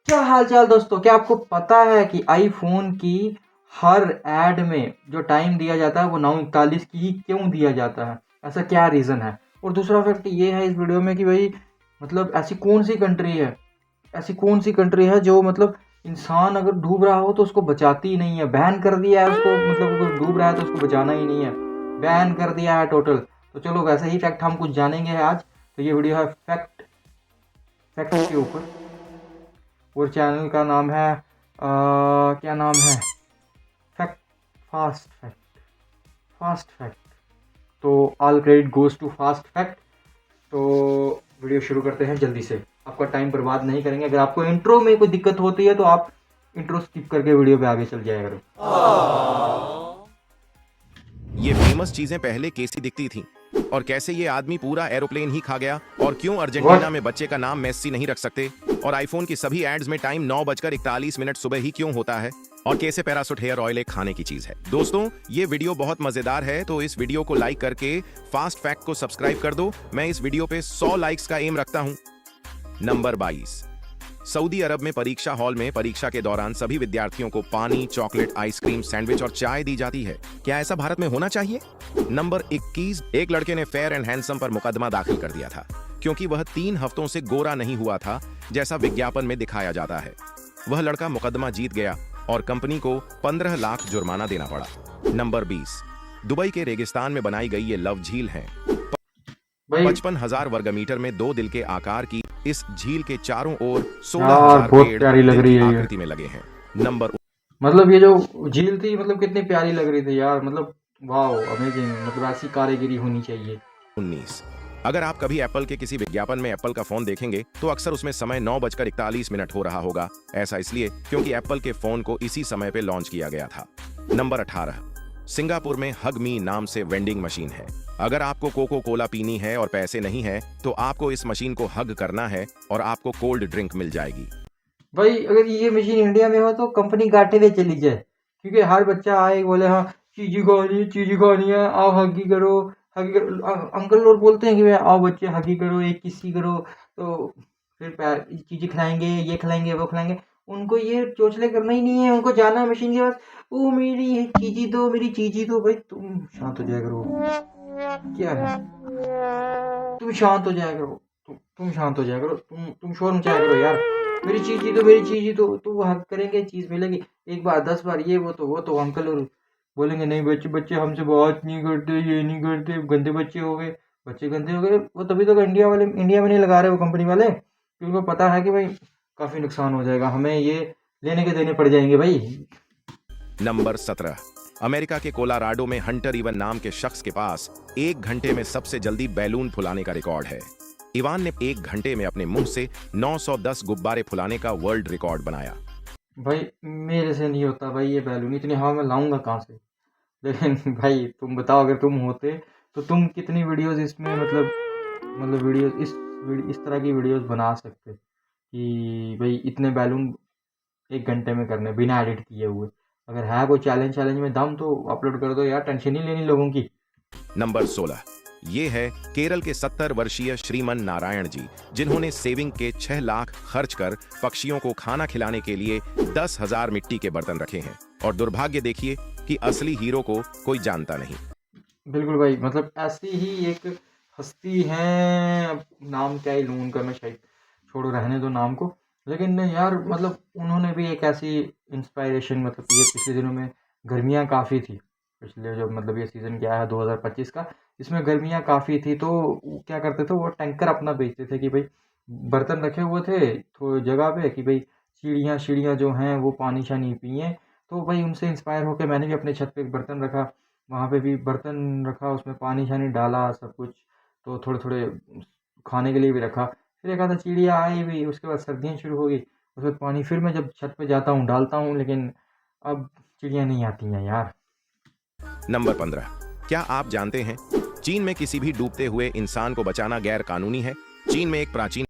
क्या हाल चाल दोस्तों, क्या आपको पता है कि आईफोन की हर एड में जो टाइम दिया जाता है वो 9:41 की ही क्यों दिया जाता है? ऐसा क्या रीज़न है? और दूसरा फैक्ट ये है इस वीडियो में कि भाई मतलब ऐसी कौन सी कंट्री है जो मतलब इंसान अगर डूब रहा हो तो उसको बचाती ही नहीं है, बैन कर दिया है उसको, मतलब अगर डूब रहा है तो उसको बचाना ही नहीं है, बैन कर दिया है टोटल। तो चलो वैसे ही फैक्ट हम कुछ जानेंगे आज। तो ये वीडियो है फैक्ट के ऊपर, और चैनल का नाम है क्या नाम है, फैक्ट फास्ट फैक्ट। तो all credit goes to fast fact. तो वीडियो शुरू करते हैं जल्दी से, आपका टाइम बर्बाद नहीं करेंगे। अगर आपको इंट्रो में कोई दिक्कत होती है तो आप इंट्रो स्किप करके वीडियो पे आगे चल जाया करो। ये फेमस चीजें पहले कैसी दिखती थी और कैसे ये आदमी पूरा एरोप्लेन ही खा गया, और क्यों अर्जेंटीना में बच्चे का नाम मेस्सी नहीं रख सकते, और आईफोन की सभी एड्स में टाइम 9:41 सुबह ही क्यों होता है, और कैसे पैरासूट हेयर ऑयल एक खाने की चीज है। दोस्तों ये वीडियो बहुत मजेदार है, तो इस वीडियो को लाइक करके फास्ट फैक्ट को सब्सक्राइब कर दो। मैं इस वीडियो पे 100 लाइक्स का एम रखता हूं। नंबर 22। सऊदी अरब में परीक्षा हॉल में परीक्षा के दौरान सभी विद्यार्थियों को पानी, चॉकलेट, आइसक्रीम, सैंडविच और चाय दी जाती है। क्या ऐसा भारत में होना चाहिए? नंबर 21। एक लड़के ने फेयर एंड हैंडसम पर मुकदमा दाखिल कर दिया था क्योंकि वह 3 हफ्तों से गोरा नहीं हुआ था जैसा विज्ञापन में दिखाया जाता है। वह लड़का मुकदमा जीत गया और कंपनी को 15 लाख जुर्माना देना पड़ा। नंबर 20। दुबई के रेगिस्तान में बनाई गई ये लव झील है। 55,000 वर्ग मीटर में 2 दिल के आकार की इस झील के चारों ओर 16,000 बहुत पेड़ प्यारी लग रही है ये, आकृति में लगे हैं। नंबर मतलब ये जो झील थी मतलब कितनी प्यारी लग रही थी यार, मतलब वाओ अमेजिंग, मतलब ऐसी कारीगरी होनी चाहिए। 19। अगर आप कभी एप्पल के किसी विज्ञापन में एप्पल का फोन देखेंगे तो अक्सर उसमें समय 9:41 हो रहा होगा। ऐसा इसलिए क्योंकि एप्पल के फोन को इसी समय पे लॉन्च किया गया था। नंबर 18। सिंगापुर में हग मी नाम से वेंडिंग मशीन है। अगर आपको कोको कोला पीनी है और पैसे नहीं है तो आपको इस मशीन को हग करना है और आपको कोल्ड ड्रिंक मिल जाएगी। भाई अगर ये मशीन इंडिया में हो तो कंपनी घाटे में चली जाए, क्योंकि हर बच्चा आए बोले हाँ चीज़ी खानी है, आओ हगी करो, अंकल लोग बोलते हैं कि भाई आओ बच्चे हगी करो, एक किसी करो, तो फिर चीज़ें खिलाएंगे, ये खिलाएंगे, वो खिलाएंगे। उनको ये चोचले करना ही नहीं है, उनको जाना है मशीन के पास, ओ मेरी चीज़ी दो, मेरी चीज़ी दो। भाई तुम शांत हो जाया करो, क्या है, तुम शांत हो जाया करो, तुम शांत हो जाया करो, तुम शोर मचाया करो यार। मेरी चीज ही तो, मेरी चीज ही तो वो हक करेंगे, चीज मिलेगी। एक बार 10 बार ये वो तो अंकल और बोलेंगे नहीं बच्चे बच्चे हमसे बात नहीं करते, ये नहीं करते, गंदे बच्चे हो गए। बच्चे गंदे हो गए वो तभी तो इंडिया में नहीं लगा रहे वो कंपनी वाले, क्योंकि उनको पता है कि भाई काफी नुकसान हो जाएगा, हमें ये लेने के देने पड़ जाएंगे भाई। नंबर 17। अमेरिका के कोलोराडो में हंटर इवन नाम के शख्स के पास 1 घंटे में सबसे जल्दी बैलून फुलाने का रिकॉर्ड है। इवान ने 1 घंटे में अपने मुंह से 910 गुब्बारे फुलाने का वर्ल्ड रिकॉर्ड बनाया। भाई मेरे से नहीं होता भाई, ये बैलून इतनी हवा में लाऊंगा कहाँ से? लेकिन भाई तुम बताओ, अगर तुम होते तो तुम कितनी वीडियोस इसमें मतलब वीडियोस इस तरह की वीडियोस बना सकते कि भाई इतने बैलून 1 घंटे में करने बिना एडिट किए हुए? अगर है कोई चैलेंज में दम तो अपलोड कर दो यार, टेंशन ही लेनी लोगों की। नंबर 16। ये है केरल के 70 वर्षीय श्रीमन नारायण जी, जिन्होंने सेविंग के 6 लाख खर्च कर पक्षियों को खाना खिलाने के लिए 10,000 मिट्टी के बर्तन रखे हैं, और दुर्भाग्य देखिए कि असली हीरो को कोई जानता नहीं। बिल्कुल भाई, मतलब ऐसी ही एक हस्ती है, अब नाम क्या ही लूँ उनका, मैं शायद छोड़ो, रहने दो नाम को। लेकिन यार मतलब उन्होंने भी एक ऐसी इंस्पायरेशन, मतलब ये पिछले दिनों में गर्मियाँ काफ़ी थी, पिछले जो मतलब ये सीज़न क्या है 2025 का, इसमें गर्मियाँ काफ़ी थी, तो वो क्या करते थे, वो टैंकर अपना बेचते थे कि भाई बर्तन रखे हुए थे तो जगह पे कि भाई चिड़ियाँ चिड़ियाँ जो हैं वो पानी शानी पिए। तो भाई उनसे इंस्पायर होकर मैंने भी अपने छत पे एक बर्तन रखा, वहाँ पे भी बर्तन रखा, उसमें पानी शानी डाला सब कुछ, तो थोड़े थोड़े खाने के लिए भी रखा। फिर एक आधा चिड़िया आई भी, उसके बाद सर्दियाँ शुरू हो गई, उसके बाद पानी फिर मैं जब छत पे जाता हूँ डालता हूँ, लेकिन अब चिड़िया नहीं आती हैं यार। नंबर 15। क्या आप जानते हैं चीन में किसी भी डूबते हुए इंसान को बचाना गैर कानूनी है? चीन में एक प्राचीन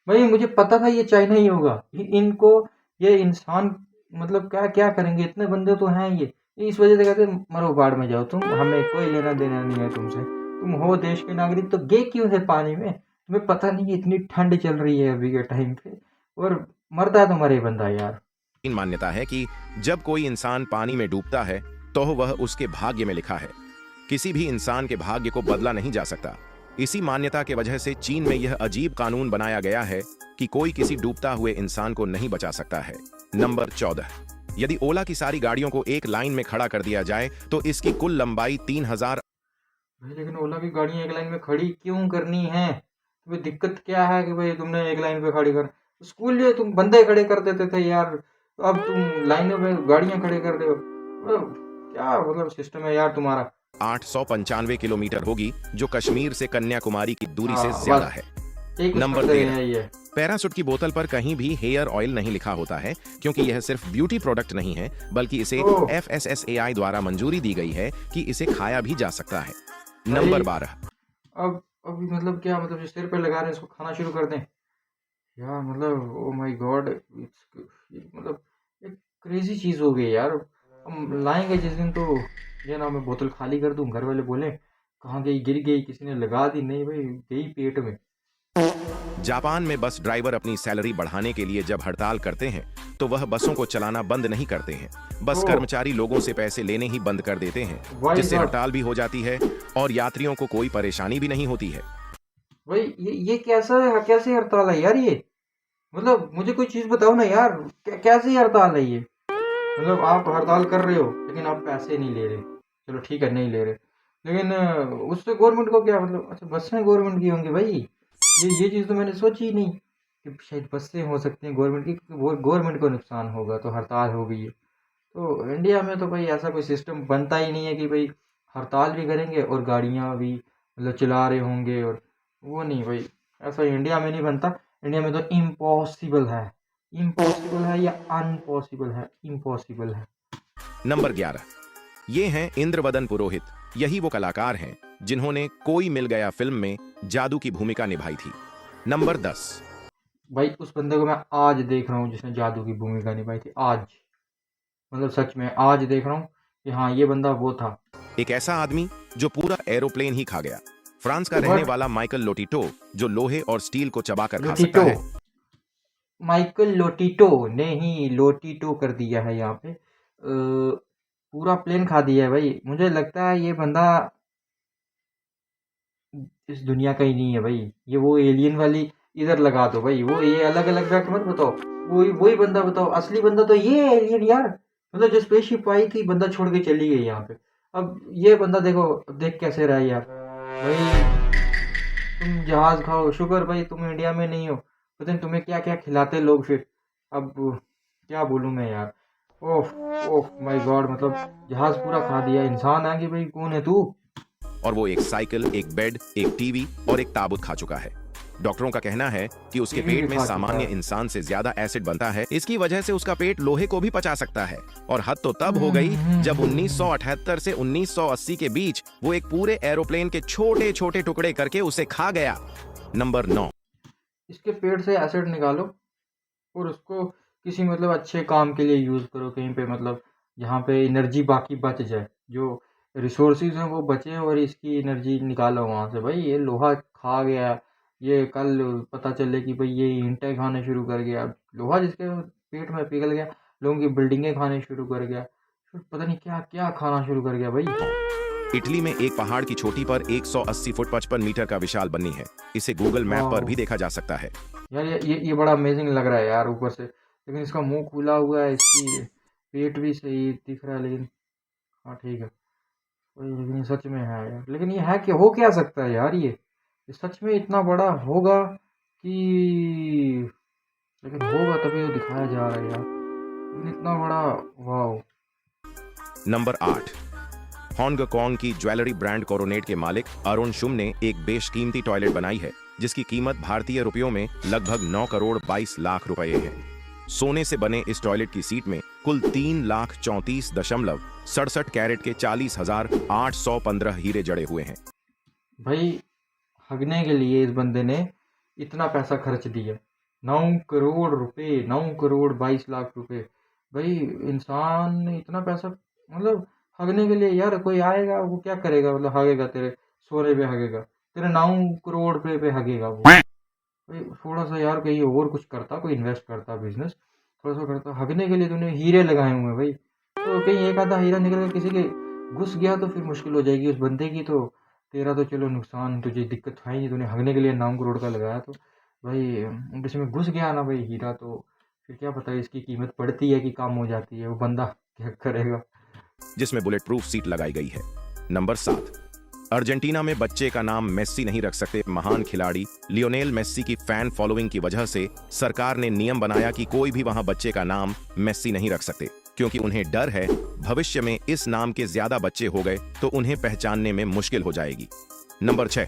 भाई मुझे पता था ये चाइना ही होगा, इनको ये इंसान मतलब क्या क्या करेंगे, इतने बंदे तो हैं ये, इस वजह से कहते हैं, मरो बाढ़ में जाओ तुम, हमें कोई लेना देना नहीं है तुमसे, तुम हो देश के नागरिक तो गे क्यों है पानी में? तुम्हें पता नहीं है इतनी ठंड चल रही है अभी के टाइम पे, और मरता है तो मरे बंदा यार। इन मान्यता है कि जब कोई इंसान पानी में डूबता है तो वह उसके भाग्य में लिखा है। किसी भी इंसान के भाग्य को बदला नहीं जा सकता। इसी मान्यता के वजह से चीन में यह अजीब कानून बनाया गया है कि कोई किसी डूबता हुए इंसान को नहीं बचा सकता है। नंबर 14। यदि ओला की सारी गाड़ियों को एक लाइन में खड़ा कर दिया जाए तो इसकी कुल लंबाई 3000। भाई लेकिन ओला की गाड़ियाँ एक लाइन में खड़ी क्यों करनी है? तुम्हें दिक्कत क्या है कि भाई तुमने एक लाइन पे खड़ी कर? स्कूल जो तुम बंदे खड़े कर देते थे यार, अब तुम लाइनों में गाड़ियाँ खड़े कर रहे हो। क्या मतलब सिस्टम है यार तुम्हारा? 895 किलोमीटर होगी, जो कश्मीर से कन्याकुमारी की दूरी से हाँ ज्यादा बस है। यही कुछ नंबर करते 13। हैं ये। पैराशूट की बोतल पर कहीं भी हेयर ऑयल नहीं लिखा होता है, क्योंकि यह सिर्फ ब्यूटी प्रोडक्ट नहीं है, बल्कि इसे ओह FSSAI द्वारा मंजूरी दी गई है कि इसे खाया भी जा सकता है। भाई, नंबर 12। अब अभी मतलब क्या मतलब जो सिर पे लगा रहे हैं इसको खाना शुरू कर दें यार? मतलब ओ माय गॉड, मतलब एक क्रेजी चीज़ हो गई यार। हम लाएंगे जिस दिन तो ये ना मैं बोतल खाली कर दूं, घर वाले बोले कहाँ गई, गिर गई, किसी ने लगा दी? नहीं भाई, गई पेट में। जापान में बस ड्राइवर अपनी सैलरी बढ़ाने के लिए जब हड़ताल करते हैं तो वह बसों को चलाना बंद नहीं करते हैं। बस ओह कर्मचारी लोगों से पैसे लेने ही बंद कर देते हैं, भाई जिससे साहब, हड़ताल भी हो जाती है और यात्रियों को कोई परेशानी भी नहीं होती है। भाई ये कैसा है, कैसे हड़ताल है यार ये? मतलब मुझे कोई चीज़ बताओ ना यार, कैसे हड़ताल है ये? मतलब आप हड़ताल कर रहे हो लेकिन आप पैसे नहीं ले रहे। चलो ठीक है, नहीं ले रहे, लेकिन उससे गवर्नमेंट को क्या मतलब? अच्छा बसें गवर्नमेंट की होंगी भाई? ये चीज़ तो मैंने सोची ही नहीं कि शायद बसें हो सकती हैं गवर्नमेंट की, क्योंकि वो गवर्नमेंट को नुकसान होगा तो हड़ताल हो गई है। तो इंडिया में तो भाई ऐसा कोई सिस्टम बनता ही नहीं है कि भाई हड़ताल भी करेंगे और गाड़ियाँ भी मतलब चला रहे होंगे, और वो नहीं भाई, ऐसा इंडिया में नहीं बनता। इंडिया में तो इम्पॉसिबल है। इम्पॉसिबल है या अनपॉसिबल है? इम्पॉसिबल है। नंबर 11। ये हैं इंद्रवदन पुरोहित। यही वो कलाकार हैं जिन्होंने कोई मिल गया फिल्म में जादू की भूमिका निभाई थी। नंबर 10। भाई उस बंदे को मैं आज देख रहा हूँ जिसने जादू की भूमिका निभाई थी, आज। मतलब सच में आज देख रहा हूँ कि हाँ ये बंदा वो था। एक ऐसा आदमी जो पूरा एरोप्लेन ही खा गया। फ्रांस का रहने बट वाला माइकल लोटिटो, जो लोहे और स्टील को चबाकर खा सकता लोटिटो, है। माइकल लोटिटो ने ही लोटिटो कर दिया है यहाँ पे। पूरा प्लेन खा दिया है भाई। मुझे लगता है ये बंदा इस दुनिया का ही नहीं है भाई। ये वो एलियन वाली इधर लगा दो भाई, वो ये अलग अलग फैक्ट मत बताओ। वही वही बंदा बताओ, असली बंदा तो ये है एलियन यार। मतलब जो स्पेसशिप आई थी बंदा छोड़ के चली गई यहाँ पे। अब ये बंदा देखो, देख कैसे रहा है यार भाई। तुम जहाज खाओ, शुक्र भाई तुम इंडिया में नहीं हो, पता नहीं तुम्हें क्या क्या खिलाते लोग फिर। अब क्या बोलूं मैं यार। ओह ओह माय गॉड, मतलब जहाज पूरा खा दिया। इंसान है कि भाई कौन है तू? और वो एक साइकिल, एक बेड, एक टीवी और एक ताबूत खा चुका है। डॉक्टरों का कहना है कि उसके टीवी भी पेट में खा चुका सामान्य है। इंसान से ज्यादा एसिड बनता है। इसकी वजह से उसका पेट लोहे को भी पचा सकता है। और हद तो तब हो गई जब 1978 से 1980 के बीच वो एक पूरे एरोप्लेन के छोटे छोटे टुकड़े करके उसे खा गया। नंबर 9। इसके पेट से एसिड निकालो और उसको किसी मतलब अच्छे काम के लिए यूज़ करो कहीं पे, मतलब जहाँ पे एनर्जी बाकी बच जाए, जो रिसोर्सेज हैं वो बचे, और इसकी एनर्जी निकालो वहाँ से। भाई ये लोहा खा गया, ये कल पता चले कि भाई ये ईंटें खाने शुरू कर गया, लोहा जिसके पेट में पिघल गया, लोगों की बिल्डिंगें खाने शुरू कर गया, फिर पता नहीं क्या क्या खाना शुरू कर गया भाई। इटली में एक पहाड़ की चोटी पर 180 फुट 55 मीटर का विशाल बन्नी है। इसे गूगल मैप पर वाह भी देखा जा सकता है। यार, ये बड़ा अमेजिंग लग रहा है यार ऊपर से, लेकिन इसका मुंह खुला हुआ है, इसकी पेट भी सही दिख रहा है, लेकिन हाँ ठीक है। वही, लेकिन ये सच में है यार। लेकिन ये है कि हो क्या सकता है यार ये सच में इतना बड़ा होगा कि? लेकिन होगा तभी तो दिखाया जा रहा है यार, लेकिन इतना बड़ा। वाह। नंबर 8। हॉन्गकॉन्ग की ज्वेलरी ब्रांड कोरोनेट के मालिक अरुण शुम ने एक बेशकीमती टॉयलेट बनाई है, जिसकी कीमत भारतीय रुपयों में लगभग 9 करोड़ 22 लाख रुपए है। सोने से बने इस टॉयलेट की सीट में कुल 3,34.67 कैरेट के 40,815 हीरे जड़े हुए हैं। भाई हगने के लिए इस बंदे ने इतना पैसा खर्च दिया, 9 करोड़ रुपए, 9 करोड़ 22 लाख रुपए। भाई इंसान ने इतना पैसा, मतलब हगने के लिए यार कोई आएगा वो क्या करेगा? मतलब हगेगा तेरे सोने पे, हगेगा तेरे 9 करोड़ रुपए पे हगेगा वो। भाई थोड़ा सा यार कहीं और कुछ करता, कोई इन्वेस्ट करता, बिजनेस थोड़ा सा करता। हगने के लिए तूने हीरे लगाए हुए हैं भाई, तो कहीं एक आधा हीरा निकल कर किसी के घुस गया तो फिर मुश्किल हो जाएगी उस बंदे की। तो तेरा तो चलो नुकसान, तुझे दिक्कत है ही नहीं, तूने हगने के लिए नाम करोड़ का लगाया, तो भाई इसमें घुस गया ना भाई हीरा, तो फिर क्या पता इसकी कीमत बढ़ती है कि कम हो जाती है, वो बंदा क्या करेगा। जिसमें बुलेट प्रूफ सीट लगाई गई है। नंबर 7, अर्जेंटीना में बच्चे का नाम मेस्सी नहीं रख सकते। महान खिलाड़ी लियोनेल मेस्सी की फैन फॉलोइंग की वजह से सरकार ने नियम बनाया कि कोई भी वहां बच्चे का नाम मेस्सी नहीं रख सकते, क्योंकि उन्हें डर है भविष्य में इस नाम के ज्यादा बच्चे हो गए तो उन्हें पहचानने में मुश्किल हो जाएगी। नंबर 6,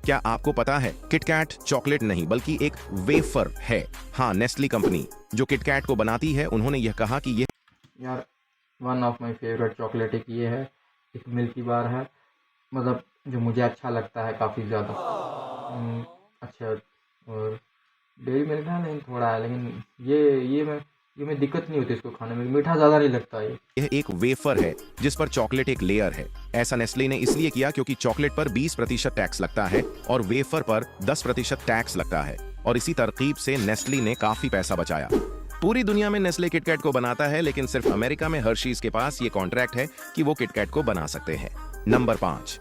क्या आपको पता है किटकैट चॉकलेट नहीं बल्कि एक वेफर है। हाँ, नेस्ली कंपनी जो किटकैट को बनाती है, उन्होंने यह कहा कि यह यार one of my favourite chocolate एक ये है, एक मिल्की बार है, मतलब जो मुझे अच्छा लगता है काफ़ी ज़्यादा। अच्छा, और डेयरी मिल्क है नहीं थोड़ा है, लेकिन ये में दिक्कत नहीं होती इसको खाने में, मीठा ज़्यादा नहीं लगता ये। यह एक वेफर है जिस पर चॉकलेट एक लेयर है। ऐसा नेस्ले ने इसलिए किया क्योंकि चॉकलेट पर 20% टैक्स लगता है और वेफर पर 10% टैक्स लगता है, और इसी तरकीब से नेस्ले ने काफी पैसा बचाया। पूरी दुनिया में नेस्ले किटकैट को बनाता है, लेकिन सिर्फ अमेरिका में हर्शीज के पास ये कॉन्ट्रैक्ट है कि वो किटकैट को बना सकते हैं। नंबर 5,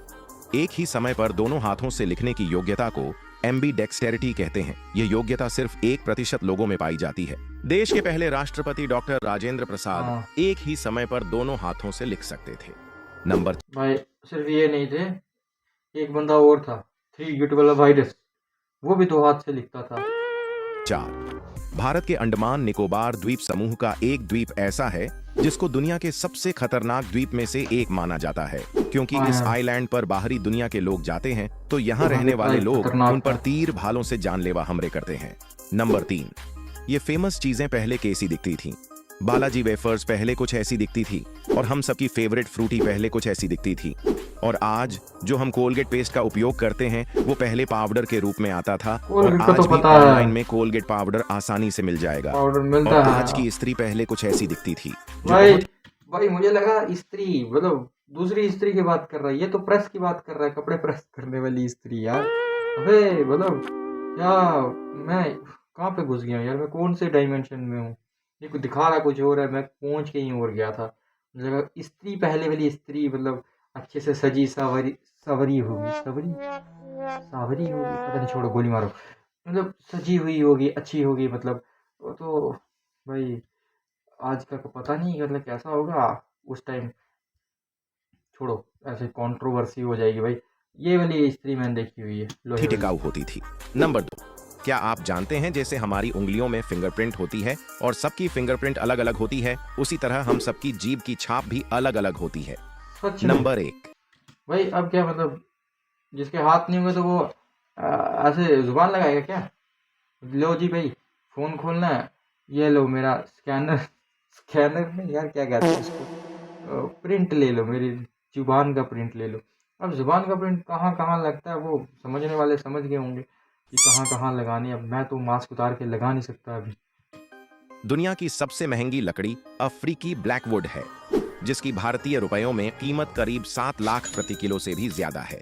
एक ही समय पर दोनों हाथों से लिखने की योग्यता को एम्बीडेक्सटेरिटी कहते हैं। यह योग्यता सिर्फ 1% लोगों में पाई जाती है। देश के पहले राष्ट्रपति डॉक्टर राजेंद्र प्रसाद एक ही समय पर दोनों हाथों से लिख सकते थे। नंबर भाई सिर्फ ये नहीं थे, एक बंदा और था, 3 गिट वाला वायरस, वो भी 2 हाथ से लिखता था। 4, भारत के अंडमान निकोबार द्वीप समूह का एक द्वीप ऐसा है जिसको दुनिया के सबसे खतरनाक द्वीप में से एक माना जाता है, क्योंकि इस आइलैंड पर बाहरी दुनिया के लोग जाते हैं तो यहाँ रहने वाले लोग उन पर तीर भालों से जानलेवा हमले करते हैं। नंबर 3, ये फेमस चीजें पहले कैसी दिखती थी। बालाजी वेफर्स पहले कुछ ऐसी दिखती थी, और हम सबकी फेवरेट फ्रूटी पहले कुछ ऐसी दिखती थी, और आज जो हम कोलगेट पेस्ट का उपयोग करते हैं वो पहले पाउडर के रूप में आता था, और आज भी ऑनलाइन में कोलगेट पाउडर आसानी से मिल जाएगा। और आज की स्त्री पहले कुछ ऐसी दिखती थी। भाई मुझे लगा स्त्री मतलब दूसरी स्त्री की बात कर रहा है, ये तो प्रेस की बात कर रहा है, कपड़े प्रेस करने वाली स्त्री यार। अबे मतलब क्या, मैं कहाँ पे घुस गया यार, मैं कौन से डायमेंशन में हूँ, ये कुछ दिखा रहा कुछ और है, मैं पहुंच कहीं और गया था। मुझे लगा स्त्री पहले वाली स्त्री मतलब अच्छे से सजी सवरी सवरी होगी, सावरी होगी, पता नहीं, छोड़ो गोली मारो, मतलब सजी हुई होगी, अच्छी होगी, मतलब वो तो भाई आज का तो पता नहीं मतलब कैसा होगा उस टाइम, छोड़ो, ऐसे कंट्रोवर्सी हो जाएगी भाई। ये वाली स्त्री मैंने देखी हुई है, लोहे वाली। टिकाऊ होती थी। नंबर 2, क्या आप जानते हैं जैसे हमारी उंगलियों में फिंगरप्रिंट होती है और सबकी फिंगरप्रिंट अलग अलग होती है, उसी तरह हम सबकी जीभ की छाप भी अलग अलग होती है। नंबर 1, भाई अब क्या मतलब जिसके हाथ नहीं होंगे तो वो ऐसे जुबान लगाएगा क्या। लो जी भाई, फोन खोलना है, ये लो मेरा स्कैनर, स्कैनर नहीं यार क्या कहते हैं इसको, प्रिंट ले लो, मेरी जुबान का प्रिंट ले लो। अब जुबान का प्रिंट कहाँ कहाँ लगता है वो समझने वाले समझ गए होंगे कि कहाँ कहाँ लगानी है। अब मैं तो मास्क उतार के लगा नहीं सकता अभी। दुनिया की सबसे महंगी लकड़ी अफ्रीकी ब्लैकवुड है, जिसकी भारतीय रुपयों में कीमत करीब 7 लाख प्रति किलो से भी ज्यादा है।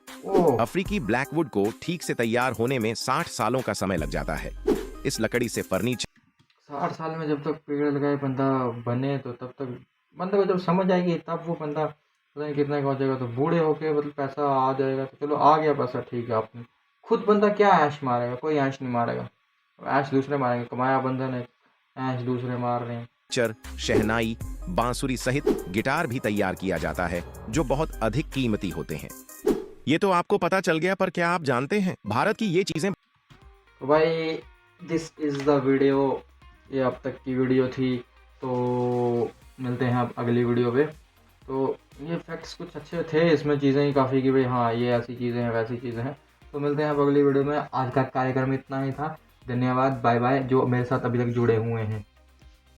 अफ्रीकी ब्लैकवुड को ठीक से तैयार होने में 60 सालों का समय लग जाता है। इस लकड़ी से फर्नीचर 60 साल में जब तक पेड़ लगाए बंदा बने तो तब तक बंदा को जब समझ आएगी तब वो बंदा पता नहीं कितना का हो जाएगा, तो बूढ़े होके मतलब पैसा आ जाएगा तो चलो आ गया पैसा ठीक है, आपने खुद बंदा क्या ऐश मारेगा, कोई ऐश नहीं मारेगा, ऐश दूसरे मारेंगे, कमाया बंदा ने, ऐश दूसरे मार रहे हैं। शहनाई, बांसुरी सहित गिटार भी तैयार किया जाता है जो बहुत अधिक कीमती होते हैं। ये तो आपको पता चल गया, पर क्या आप जानते हैं भारत की ये चीजें। तो भाई दिस इज द वीडियो, ये अब तक की वीडियो थी, तो मिलते हैं अब अगली वीडियो पे। तो ये फैक्ट्स कुछ अच्छे थे इसमें, चीज़ें ही काफ़ी कि भाई हाँ ये ऐसी चीज़ें हैं वैसी चीज़ें हैं। तो मिलते हैं अब अगली वीडियो में। आज का कार्यक्रम इतना ही था, धन्यवाद, बाय बाय जो मेरे साथ अभी तक जुड़े हुए हैं।